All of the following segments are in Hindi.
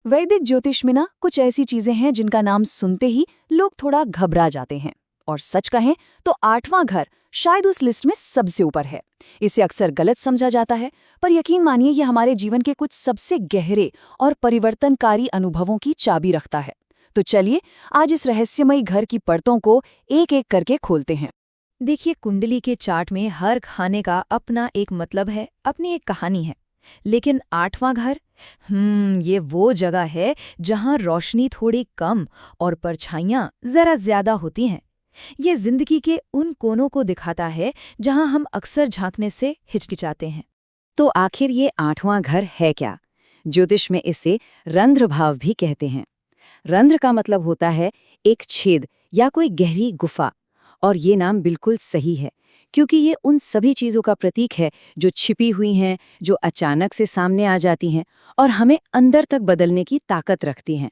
वैदिक ज्योतिष में ना कुछ ऐसी चीजें हैं जिनका नाम सुनते ही लोग थोड़ा घबरा जाते हैं। और सच कहें तो 8वां घर शायद उस लिस्ट में सबसे ऊपर है। इसे अक्सर गलत समझा जाता है, पर यकीन मानिए ये हमारे जीवन के कुछ सबसे गहरे और परिवर्तनकारी अनुभवों की चाबी रखता है। तो चलिए आज इस रहस्यमयी घर की परतों को एक एक करके खोलते हैं। देखिए, कुंडली के चार्ट में हर खाने का अपना एक मतलब है, अपनी एक कहानी है। लेकिन 8वां घर, ये वो जगह है जहां रोशनी थोड़ी कम और परछाइयां जरा ज्यादा होती हैं। ये जिंदगी के उन कोनों को दिखाता है जहां हम अक्सर झांकने से हिचकिचाते हैं। तो आखिर ये 8वां घर है क्या? ज्योतिष में इसे रंध्र भाव भी कहते हैं। रंध्र का मतलब होता है एक छेद या कोई गहरी गुफा। और ये नाम बिल्कुल सही है, क्योंकि ये उन सभी चीज़ों का प्रतीक है जो छिपी हुई हैं, जो अचानक से सामने आ जाती हैं और हमें अंदर तक बदलने की ताकत रखती हैं।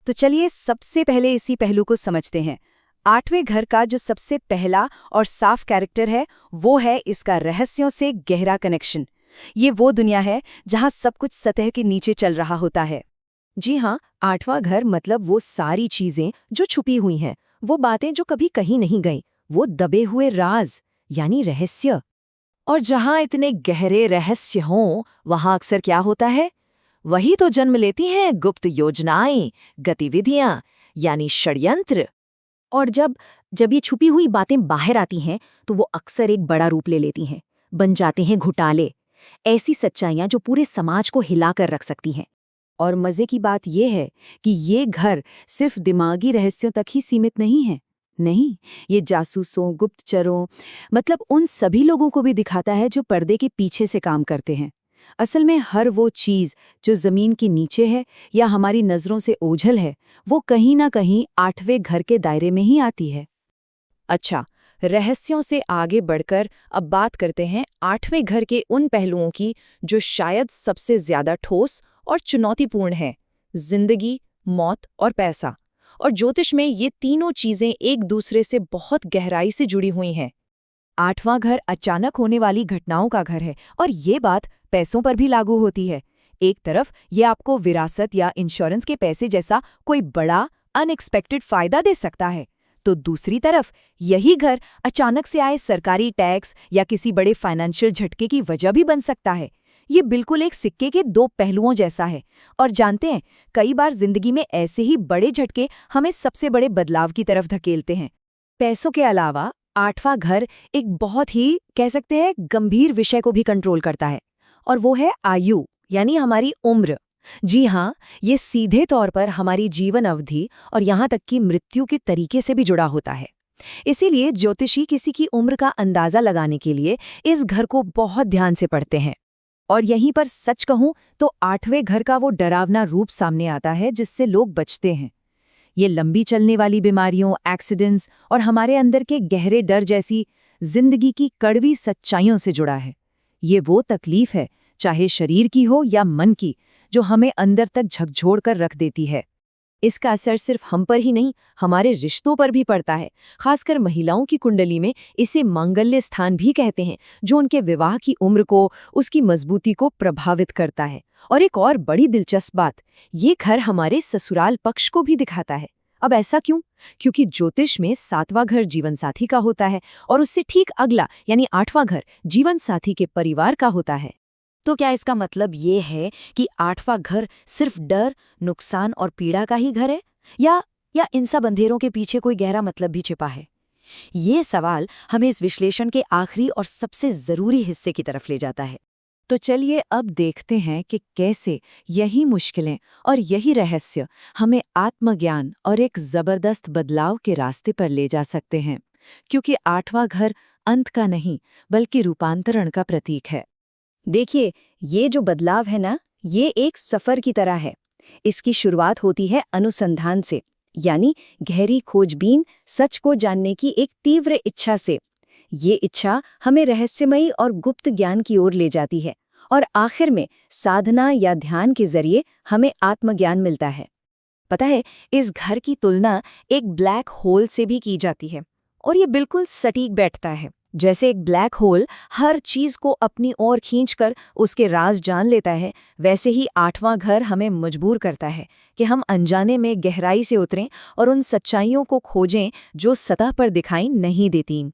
तो चलिए सबसे पहले इसी पहलू को समझते हैं। 8वें घर का जो सबसे पहला और साफ कैरेक्टर है वो है इसका रहस्यों से गहरा कनेक्शन। ये वो दुनिया है जहाँ सब कुछ सतह के नीचे चल रहा होता है। जी हाँ, 8वां घर मतलब वो सारी चीजें जो छुपी हुई हैं, वो बातें जो कभी कहीं नहीं गईं, वो दबे हुए राज यानी रहस्य। और जहां इतने गहरे रहस्य हों, वहां अक्सर क्या होता है? वही तो जन्म लेती हैं गुप्त योजनाएं, गतिविधियां यानी षड्यंत्र। और जब ये छुपी हुई बातें बाहर आती हैं तो वो अक्सर एक बड़ा रूप ले लेती हैं, बन जाते हैं घोटाले, ऐसी सच्चाइयां जो पूरे समाज को हिलाकर रख सकती हैं। और मजे की बात यह है कि ये घर सिर्फ दिमागी रहस्यों तक ही सीमित नहीं है। नहीं, ये जासूसों, गुप्तचरों, मतलब उन सभी लोगों को भी दिखाता है जो पर्दे के पीछे से काम करते हैं। असल में हर वो चीज जो जमीन के नीचे है या हमारी नजरों से ओझल है, वो कहीं ना कहीं 8वें घर के दायरे में ही आती है। अच्छा, रहस्यों से आगे बढ़कर अब बात करते हैं 8वें घर के उन पहलुओं की जो शायद सबसे ज्यादा ठोस और चुनौतीपूर्ण है। जिंदगी, मौत और पैसा। और ज्योतिष में ये तीनों चीजें एक दूसरे से बहुत गहराई से जुड़ी हुई हैं। 8वां घर अचानक होने वाली घटनाओं का घर है और ये बात पैसों पर भी लागू होती है। एक तरफ ये आपको विरासत या इंश्योरेंस के पैसे जैसा कोई बड़ा अनएक्सपेक्टेड फायदा दे सकता है, तो दूसरी तरफ यही घर अचानक से आए सरकारी टैक्स या किसी बड़े फाइनेंशियल झटके की वजह भी बन सकता है। ये बिल्कुल एक सिक्के के दो पहलुओं जैसा है। और जानते हैं, कई बार जिंदगी में ऐसे ही बड़े झटके हमें सबसे बड़े बदलाव की तरफ धकेलते हैं। पैसों के अलावा 8वां घर एक बहुत ही, कह सकते हैं, गंभीर विषय को भी कंट्रोल करता है, और वो है आयु यानी हमारी उम्र। जी हाँ, ये सीधे तौर पर हमारी जीवन अवधि और यहाँ तक कि मृत्यु के तरीके से भी जुड़ा होता है। इसीलिए ज्योतिषी किसी की उम्र का अंदाजा लगाने के लिए इस घर को बहुत ध्यान से पढ़ते हैं। और यहीं पर सच कहूं तो 8वें घर का वो डरावना रूप सामने आता है जिससे लोग बचते हैं। ये लंबी चलने वाली बीमारियों, एक्सीडेंट्स और हमारे अंदर के गहरे डर जैसी जिंदगी की कड़वी सच्चाइयों से जुड़ा है। ये वो तकलीफ है, चाहे शरीर की हो या मन की, जो हमें अंदर तक झकझोर कर रख देती है। इसका असर सिर्फ हम पर ही नहीं, हमारे रिश्तों पर भी पड़ता है। खासकर महिलाओं की कुंडली में इसे मांगल्य स्थान भी कहते हैं, जो उनके विवाह की उम्र को, उसकी मजबूती को प्रभावित करता है। और एक और बड़ी दिलचस्प बात, ये घर हमारे ससुराल पक्ष को भी दिखाता है। अब ऐसा क्यों? क्योंकि ज्योतिष में 7वां घर जीवन साथी का होता है और उससे ठीक अगला यानी 8वां घर जीवन साथी के परिवार का होता है। तो क्या इसका मतलब ये है कि 8वां घर सिर्फ डर, नुकसान और पीड़ा का ही घर है, या इन सब अंधेरों के पीछे कोई गहरा मतलब भी छिपा है? ये सवाल हमें इस विश्लेषण के आखिरी और सबसे जरूरी हिस्से की तरफ ले जाता है। तो चलिए अब देखते हैं कि कैसे यही मुश्किलें और यही रहस्य हमें आत्मज्ञान और एक जबरदस्त बदलाव के रास्ते पर ले जा सकते हैं। क्योंकि 8वां घर अंत का नहीं, बल्कि रूपांतरण का प्रतीक है। देखिए, ये जो बदलाव है ना, ये एक सफर की तरह है। इसकी शुरुआत होती है अनुसंधान से, यानी गहरी खोजबीन, सच को जानने की एक तीव्र इच्छा से। ये इच्छा हमें रहस्यमयी और गुप्त ज्ञान की ओर ले जाती है, और आखिर में साधना या ध्यान के जरिए हमें आत्मज्ञान मिलता है। पता है, इस घर की तुलना एक ब्लैक होल से भी की जाती है, और ये बिल्कुल सटीक बैठता है। जैसे एक ब्लैक होल हर चीज को अपनी ओर खींचकर उसके राज जान लेता है, वैसे ही आठवां घर हमें मजबूर करता है कि हम अनजाने में गहराई से उतरें और उन सच्चाइयों को खोजें जो सतह पर दिखाई नहीं देती।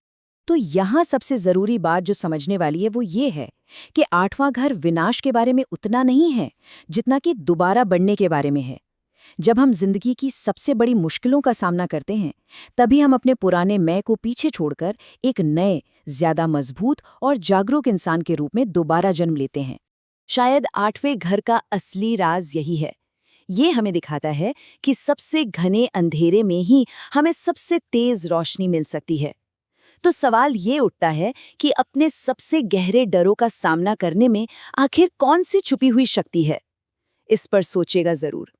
तो यहाँ सबसे जरूरी बात जो समझने वाली है वो ये है कि आठवां घर विनाश के बारे में उतना नहीं है जितना कि दोबारा बढ़ने के बारे में है। जब हम जिंदगी की सबसे बड़ी मुश्किलों का सामना करते हैं, तभी हम अपने पुराने मैं को पीछे छोड़कर एक नए, ज्यादा मजबूत और जागरूक इंसान के रूप में दोबारा जन्म लेते हैं। शायद आठवें घर का असली राज यही है। ये हमें दिखाता है कि सबसे घने अंधेरे में ही हमें सबसे तेज रोशनी मिल सकती है। तो सवाल ये उठता है कि अपने सबसे गहरे डरों का सामना करने में आखिर कौन सी छुपी हुई शक्ति है? इस पर सोचेगा जरूर।